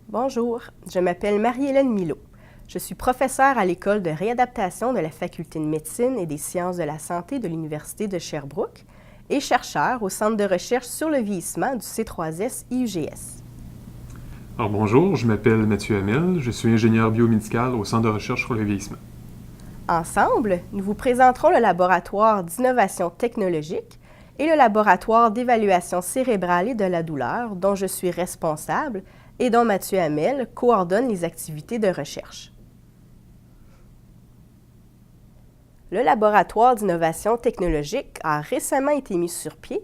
Bonjour, je m'appelle Marie-Hélène Milot. Je suis professeure à l'École de réadaptation de la Faculté de médecine et des sciences de la santé de l'Université de Sherbrooke et chercheur au Centre de recherche sur le vieillissement du C3S IUGS. Alors bonjour, je m'appelle Mathieu Hamel, je suis ingénieur biomédical au Centre de recherche sur le vieillissement. Ensemble, nous vous présenterons le laboratoire d'innovation technologique et le laboratoire d'évaluation cérébrale et de la douleur dont je suis responsable et dont Mathieu Hamel coordonne les activités de recherche. Le laboratoire d'innovation technologique a récemment été mis sur pied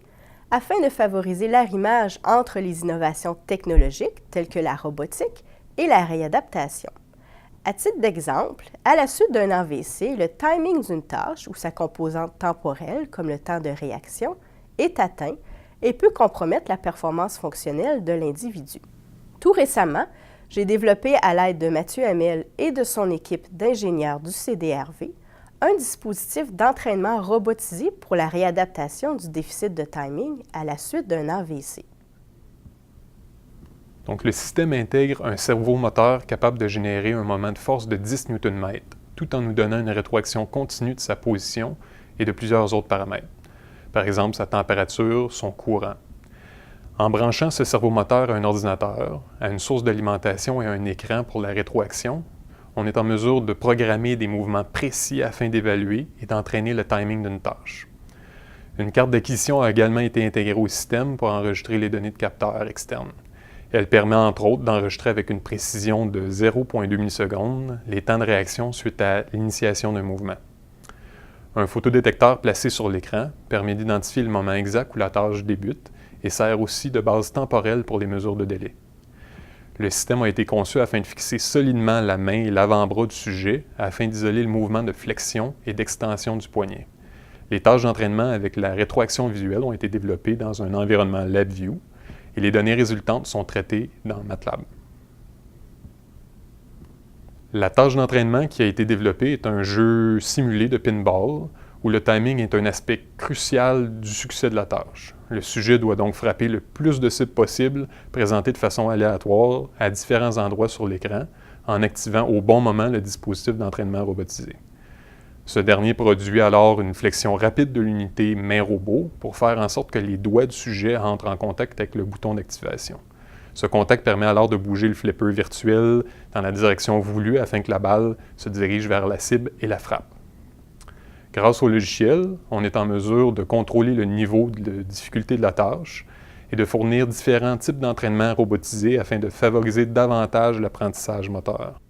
afin de favoriser l'arrimage entre les innovations technologiques telles que la robotique et la réadaptation. À titre d'exemple, à la suite d'un AVC, le timing d'une tâche ou sa composante temporelle, comme le temps de réaction, est atteint et peut compromettre la performance fonctionnelle de l'individu. Tout récemment, j'ai développé à l'aide de Mathieu Hamel et de son équipe d'ingénieurs du CDRV un dispositif d'entraînement robotisé pour la réadaptation du déficit de timing à la suite d'un AVC. Donc le système intègre un cerveau moteur capable de générer un moment de force de 10 Nm, tout en nous donnant une rétroaction continue de sa position et de plusieurs autres paramètres. Par exemple, sa température, son courant. En branchant ce cerveau moteur à un ordinateur, à une source d'alimentation et à un écran pour la rétroaction, on est en mesure de programmer des mouvements précis afin d'évaluer et d'entraîner le timing d'une tâche. Une carte d'acquisition a également été intégrée au système pour enregistrer les données de capteurs externes. Elle permet entre autres d'enregistrer avec une précision de 0,2 millisecondes les temps de réaction suite à l'initiation d'un mouvement. Un photodétecteur placé sur l'écran permet d'identifier le moment exact où la tâche débute et sert aussi de base temporelle pour les mesures de délai. Le système a été conçu afin de fixer solidement la main et l'avant-bras du sujet afin d'isoler le mouvement de flexion et d'extension du poignet. Les tâches d'entraînement avec la rétroaction visuelle ont été développées dans un environnement LabVIEW et les données résultantes sont traitées dans MATLAB. La tâche d'entraînement qui a été développée est un jeu simulé de pinball où le timing est un aspect crucial du succès de la tâche. Le sujet doit donc frapper le plus de cibles possible, présentées de façon aléatoire à différents endroits sur l'écran, en activant au bon moment le dispositif d'entraînement robotisé. Ce dernier produit alors une flexion rapide de l'unité main-robot pour faire en sorte que les doigts du sujet entrent en contact avec le bouton d'activation. Ce contact permet alors de bouger le flipper virtuel dans la direction voulue afin que la balle se dirige vers la cible et la frappe. Grâce au logiciel, on est en mesure de contrôler le niveau de difficulté de la tâche et de fournir différents types d'entraînement robotisés afin de favoriser davantage l'apprentissage moteur.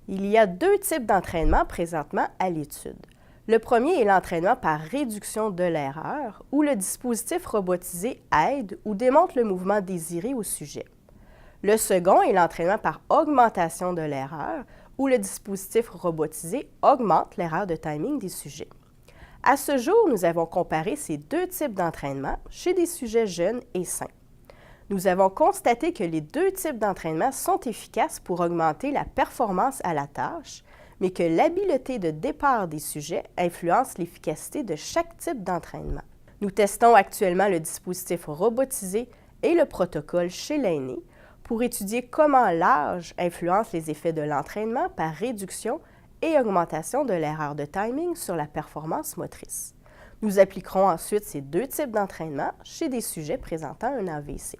Il y a deux types d'entraînement présentement à l'étude. Le premier est l'entraînement par réduction de l'erreur, où le dispositif robotisé aide ou démontre le mouvement désiré au sujet. Le second est l'entraînement par augmentation de l'erreur, où le dispositif robotisé augmente l'erreur de timing des sujets. À ce jour, nous avons comparé ces deux types d'entraînement chez des sujets jeunes et sains. Nous avons constaté que les deux types d'entraînement sont efficaces pour augmenter la performance à la tâche, mais que l'habileté de départ des sujets influence l'efficacité de chaque type d'entraînement. Nous testons actuellement le dispositif robotisé et le protocole chez l'aîné pour étudier comment l'âge influence les effets de l'entraînement par réduction et augmentation de l'erreur de timing sur la performance motrice. Nous appliquerons ensuite ces deux types d'entraînement chez des sujets présentant un AVC.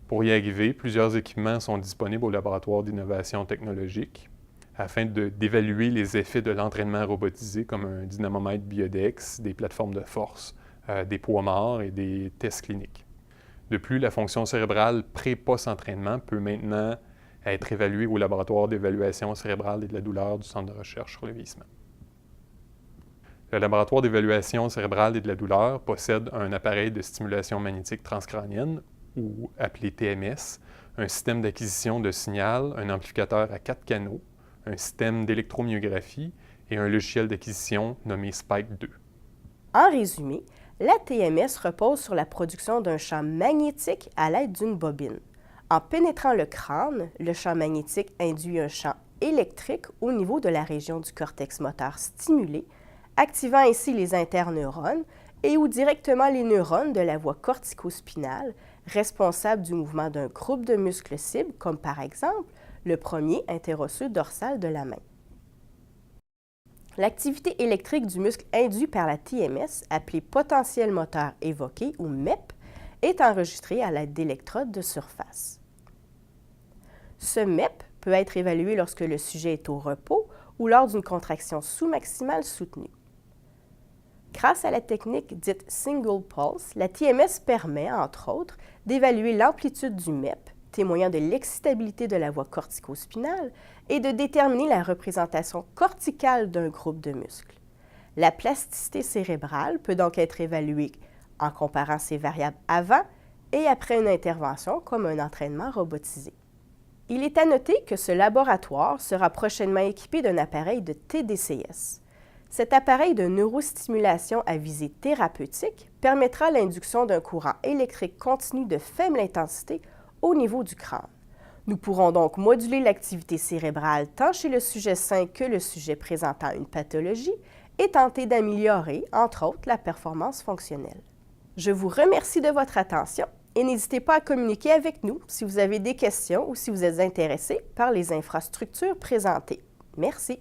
Pour y arriver, plusieurs équipements sont disponibles au laboratoire d'innovation technologique afin d'évaluer les effets de l'entraînement robotisé comme un dynamomètre Biodex, des plateformes de force, des poids morts et des tests cliniques. De plus, la fonction cérébrale pré-post-entraînement peut maintenant être évaluée au laboratoire d'évaluation cérébrale et de la douleur du Centre de recherche sur le vieillissement. Le laboratoire d'évaluation cérébrale et de la douleur possède un appareil de stimulation magnétique transcrânienne, ou appelé TMS, un système d'acquisition de signal, un amplificateur à 4 canaux, un système d'électromyographie et un logiciel d'acquisition nommé Spike 2. En résumé, la TMS repose sur la production d'un champ magnétique à l'aide d'une bobine. En pénétrant le crâne, le champ magnétique induit un champ électrique au niveau de la région du cortex moteur stimulé, activant ainsi les interneurones et ou directement les neurones de la voie cortico-spinale, responsable du mouvement d'un groupe de muscles cibles, comme par exemple le premier interosseux dorsal de la main. L'activité électrique du muscle induit par la TMS, appelée potentiel moteur évoqué ou MEP, est enregistrée à l'aide d'électrodes de surface. Ce MEP peut être évalué lorsque le sujet est au repos ou lors d'une contraction sous-maximale soutenue. Grâce à la technique dite Single Pulse, la TMS permet, entre autres, d'évaluer l'amplitude du MEP, témoignant de l'excitabilité de la voie cortico-spinale, et de déterminer la représentation corticale d'un groupe de muscles. La plasticité cérébrale peut donc être évaluée en comparant ces variables avant et après une intervention comme un entraînement robotisé. Il est à noter que ce laboratoire sera prochainement équipé d'un appareil de TDCS. Cet appareil de neurostimulation à visée thérapeutique permettra l'induction d'un courant électrique continu de faible intensité au niveau du crâne. Nous pourrons donc moduler l'activité cérébrale tant chez le sujet sain que le sujet présentant une pathologie et tenter d'améliorer, entre autres, la performance fonctionnelle. Je vous remercie de votre attention et n'hésitez pas à communiquer avec nous si vous avez des questions ou si vous êtes intéressé par les infrastructures présentées. Merci.